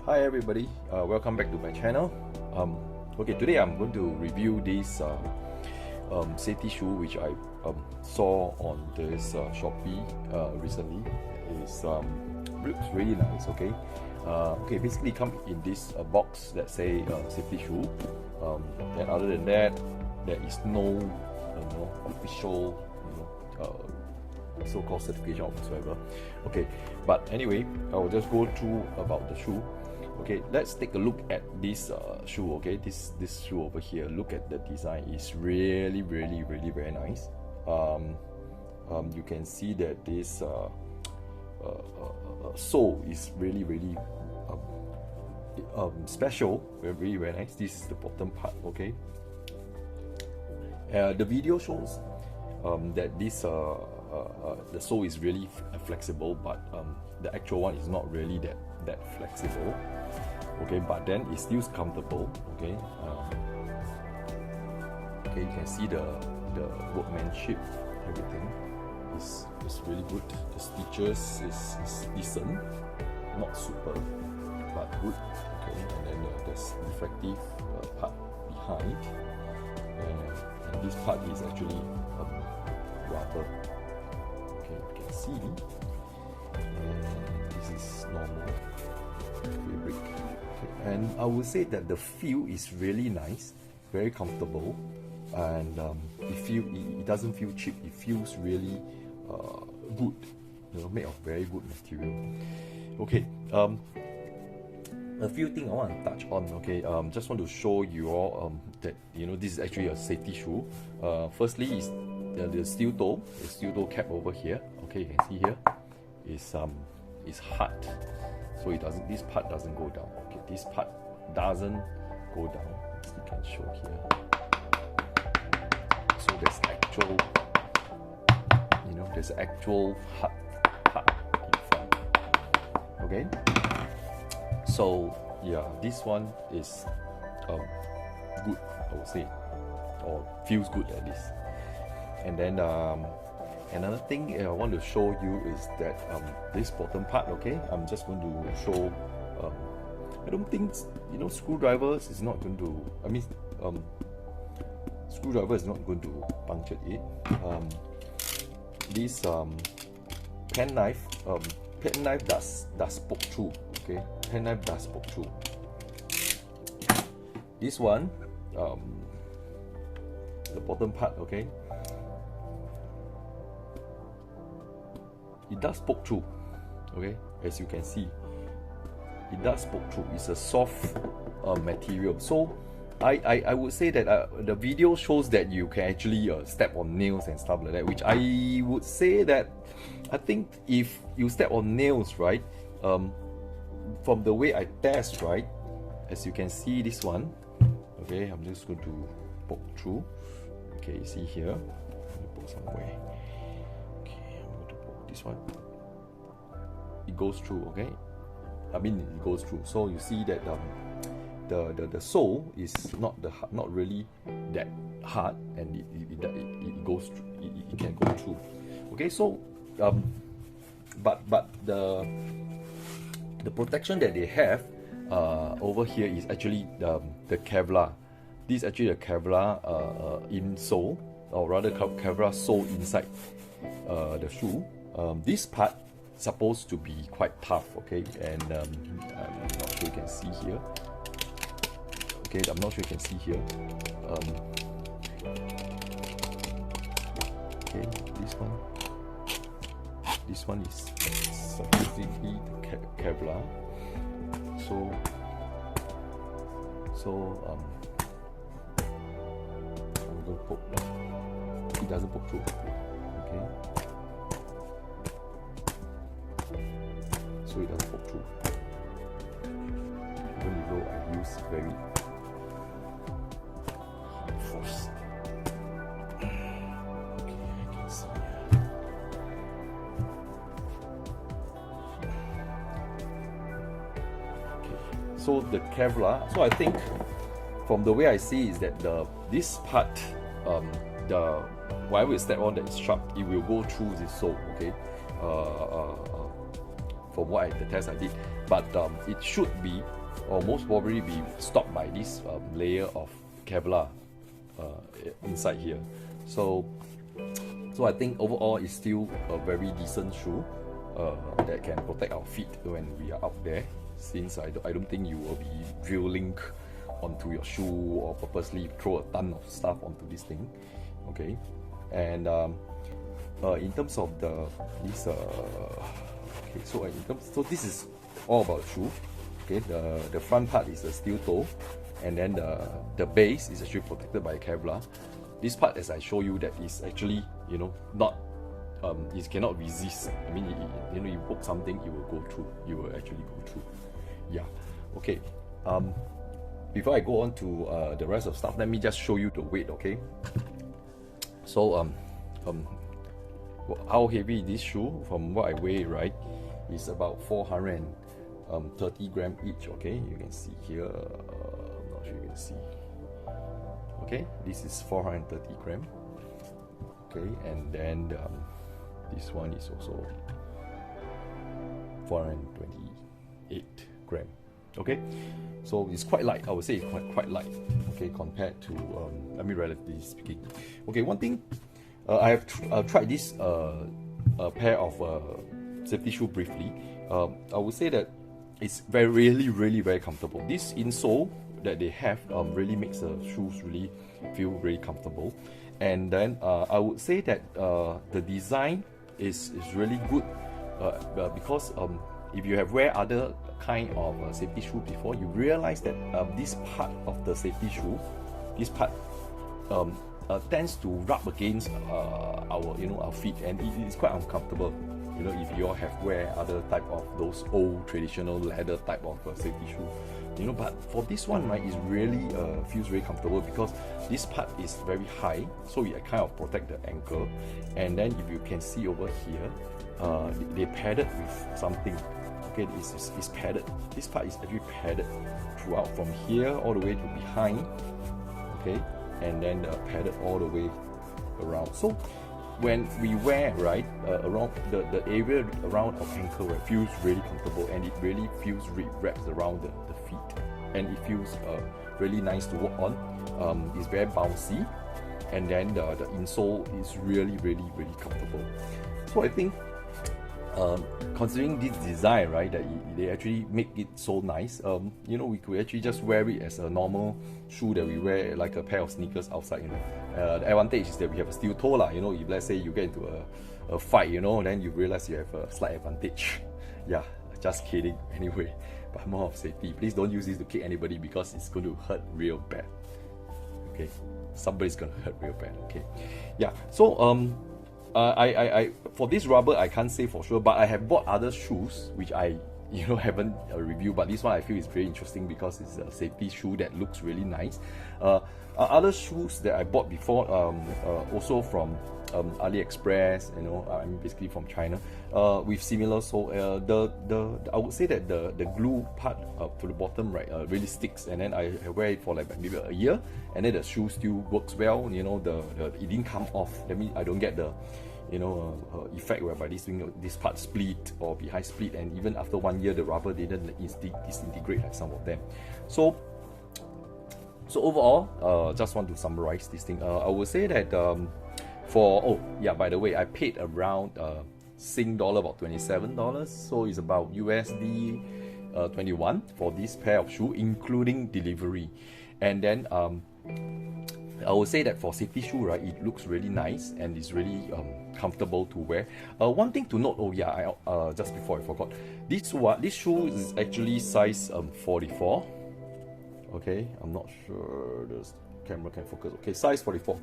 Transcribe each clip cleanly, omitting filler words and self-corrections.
Hi everybody, welcome back to my channel. Okay, today I'm going to review this safety shoe which I saw on this Shopee recently. It's looks really nice. Okay, basically come in this box that say safety shoe. And other than that, there is no official so-called certification or whatsoever. Okay, but anyway, I will just go through about the shoe. Okay, let's take a look at this shoe. Okay, this shoe over here. Look at the design. It's really very nice. You can see that this sole is really special. Very nice. This is the bottom part. Okay. The video shows that this the sole is really flexible, but the actual one is not really that flexible. Okay, but then it still comfortable. Okay, okay, you can see the workmanship, everything is really good. The stitches is decent, not super, but good. Okay, and then there's reflective part behind, and this part is actually rubber. Okay, you can see, and this is normal fabric. Okay. And I would say that the feel is really nice, very comfortable, and it doesn't feel cheap. It feels really good, made of very good material. Okay, a few things I want to touch on. Okay, just want to show you all that this is actually a safety shoe. Firstly is the steel toe cap over here. Okay, you can see here is hard, so this part doesn't go down. Okay, this part doesn't go down. You can show here. So there's actual hard part in front. Okay, so yeah, this one is good, I would say, or feels good at least. And then another thing I want to show you is that this bottom part. Okay, I'm just going to show. I don't think screwdrivers is not going to. I mean, screwdriver is not going to puncture it. This penknife does poke through. Okay, penknife does poke through. This one, the bottom part. Okay. It does poke through. Okay, as you can see, it does poke through. It's a soft material. So I would say that the video shows that you can actually step on nails and stuff like that, which I would say that I think if you step on nails, right, from the way I test, right, as you can see this one. Okay, I'm just going to poke through. Okay, you see here. Let me poke somewhere. This one, it goes through. Okay, I mean it goes through. So you see that the sole is not really that hard, and it goes through. It can go through. Okay, so but the protection that they have over here is actually the Kevlar. This is actually the Kevlar insole, or rather Kevlar sole inside the shoe. This part supposed to be quite tough. Okay, and I'm not sure you can see here. Okay, I'm not sure you can see here. Okay, this one is supposedly the Kevlar. So I'm going to poke. It doesn't poke through. Okay. So it doesn't poke through. Even though I use very hard force. Okay, I can see. Okay, so the Kevlar. So I think from the way I see is that this part, whatever you step on that is sharp, it will go through the sole. Okay. from the test I did. But it should be, or most probably be, stopped by this layer of Kevlar inside here. So I think overall it's still a very decent shoe that can protect our feet when we are out there, since I don't think you will be drilling onto your shoe or purposely throw a ton of stuff onto this thing. Okay, and in terms of this so this is all about shoe. Okay, the front part is a steel toe, and then the base is actually protected by Kevlar. This part, as I show you, that is actually, you know, not it cannot resist. I mean, you know, you poke something, it will go through. You will actually go through. Yeah. Okay. Before I go on to the rest of stuff, let me just show you the weight. Okay. So how heavy is this shoe? From what I weigh, right, is about 430 grams each. Okay, you can see here. I'm not sure you can see. Okay, this is 430 grams. Okay, and then this one is also 428 grams. Okay, so it's quite light. I would say quite light. Okay, compared to I mean, relatively speaking. Okay, one thing I have tried this pair of safety shoe briefly. I would say that it's really very comfortable. This insole that they have really makes the shoes really feel really comfortable. And then I would say that the design is really good because if you have wear other kind of safety shoe before, you realize that this part of the safety shoe, this part tends to rub against our feet, and it is quite uncomfortable. You know, if you all have wear other type of those old traditional leather type of safety shoe. You know, but for this one, right, it really feels very comfortable because this part is very high, so it kind of protect the ankle. And then if you can see over here, they padded with something. Okay, it's padded. This part is actually padded throughout, from here all the way to behind. Okay, and then padded all the way around. So when we wear, right, around the area around our ankle, right, feels really comfortable, and it really feels wraps around the feet, and it feels really nice to walk on. It's very bouncy, and then the insole is really comfortable. So I think considering this design, right, that they actually make it so nice, you know, we could actually just wear it as a normal shoe that we wear, like a pair of sneakers outside. You know, the advantage is that we have a steel toe, lah. You know, if let's say you get into a fight, you know, then you realize you have a slight advantage. Yeah, just kidding. Anyway, but more of safety. Please don't use this to kick anybody because it's going to hurt real bad. Okay, somebody's gonna hurt real bad. Okay, yeah. So I for this rubber I can't say for sure, but I have bought other shoes which I haven't reviewed, but this one I feel is very interesting because it's a safety shoe that looks really nice. Other shoes that I bought before, also from AliExpress, I mean basically from China, with similar sole. I would say that the glue part to the bottom, right, really sticks, and then I wear it for like maybe a year, and then the shoe still works well. It didn't come off. That means I don't get the effect whereby this part split or behind split, and even after 1 year the rubber didn't disintegrate like some of them. So overall, just want to summarize this thing. I would say that by the way, I paid around Sing dollar about $27, so it's about USD 21 for this pair of shoe, including delivery. And then I would say that for safety shoe, right, it looks really nice and it's really comfortable to wear. One thing to note, just before I forgot, this shoe is actually size 44. Okay, I'm not sure the camera can focus. Okay, size 44.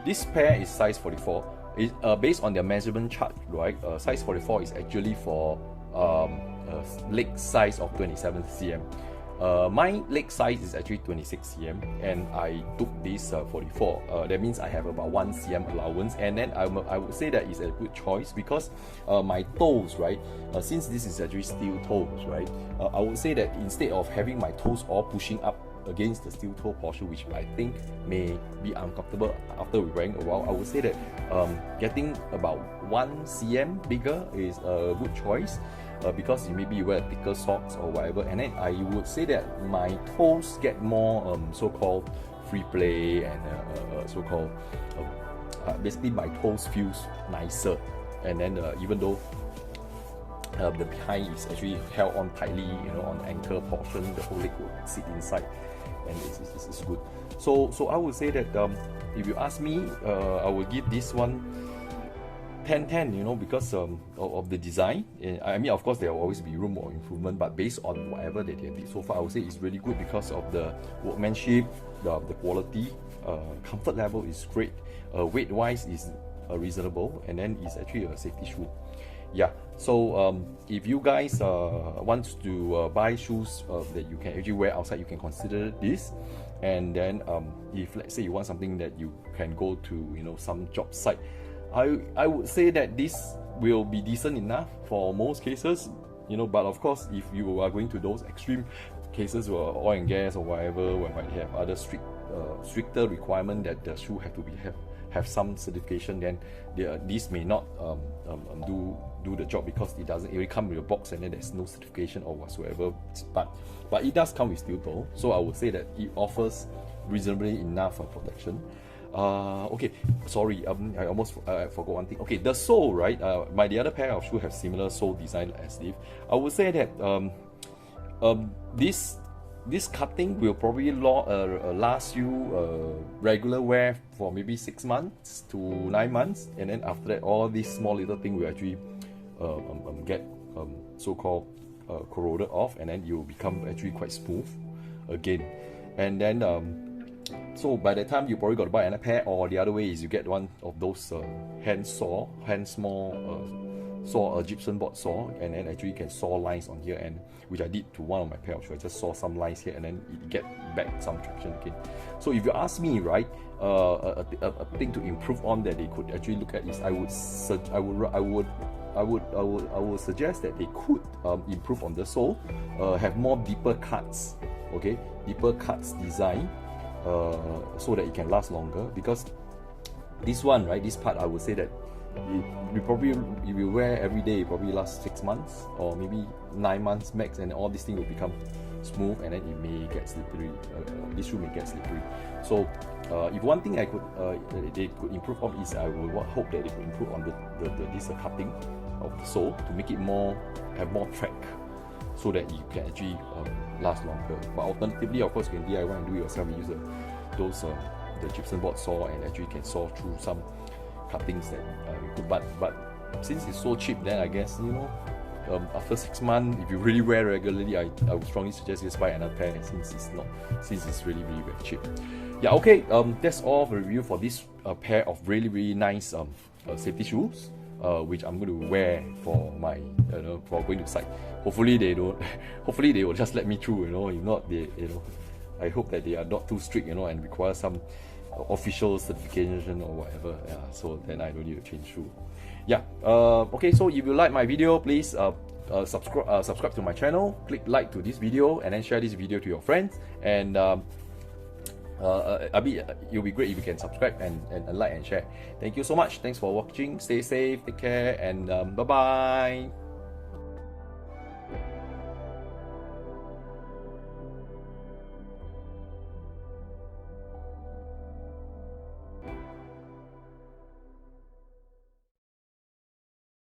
This pair is size 44. It's based on their measurement chart, right? Size 44 is actually for leg size of 27 cm. My leg size is actually 26 cm, and I took this 44. That means I have about 1 cm allowance, and then I would say that is a good choice because my toes, right, since this is actually steel toes, right, I would say that instead of having my toes all pushing up against the steel toe portion, which I think may be uncomfortable after wearing a while, I would say that getting about 1 cm bigger is a good choice. because maybe you wear thicker socks or whatever, and then I would say that my toes get more so-called free play and so-called basically my toes feels nicer, and then even though the behind is actually held on tightly, on the ankle portion, the whole leg will sit inside, and it's good. So I would say that if you ask me, I will give this one 10/10, because of the design. I mean, of course, there will always be room for improvement, but based on whatever that they did so far, I would say it's really good because of the workmanship, the quality, comfort level is great, weight-wise is reasonable, and then it's actually a safety shoe. Yeah, so if you guys want to buy shoes that you can actually wear outside, you can consider this. And then if let's say you want something that you can go to some job site, I would say that this will be decent enough for most cases, but of course if you are going to those extreme cases where oil and gas or whatever, where might have other stricter requirement that the shoe have to have some certification, then this may not do the job, because it really come with a box and then there's no certification or whatsoever, but it does come with steel toe, so I would say that it offers reasonably enough protection. Okay, sorry, I almost forgot one thing. Okay, the sole, right? The other pair of shoes have similar sole design as this. I would say that this cutting will probably last you regular wear for maybe 6 months to 9 months, and then after that, all these small little thing will actually get so-called corroded off, and then you will become actually quite smooth again. And then so by the time you probably got to buy another pair, or the other way is you get one of those hand small saw, a gypsum board saw, and then actually you can saw lines on here, and which I did to one of my pair of shoes. I just saw some lines here, and then it get back some traction again. So if you ask me, right, a thing to improve on that they could actually look at is I would suggest that they could improve on the sole, have more deeper cuts, okay, deeper cuts design, so that it can last longer. Because this one, right, this part, I would say that if you wear every day, it probably lasts 6 months or maybe 9 months max, and all this thing will become smooth, and then it may get slippery. This shoe may get slippery. So if one thing they could improve on is, I would hope that they could improve on this cutting of the sole to make it have more track, so that you can actually last longer. But alternatively, of course, you can DIY and do it yourself. You use the gypsum board saw, and actually can saw through some cuttings that you could. But since it's so cheap, then I guess after 6 months, if you really wear regularly, I would strongly suggest just buy another pair, since it's really very cheap. Yeah, okay. That's all the review for this pair of really nice safety shoes, which I'm going to wear for my for going to site. Hopefully they don't. Hopefully they will just let me through. If not, I hope that they are not too strict. And require some official certification or whatever. Yeah. So then I don't need to change shoe. Yeah. Okay. So if you like my video, please subscribe to my channel. Click like to this video, and then share this video to your friends. And it'll be great if you can subscribe and like and share. Thank you so much. Thanks for watching. Stay safe, take care, and bye bye.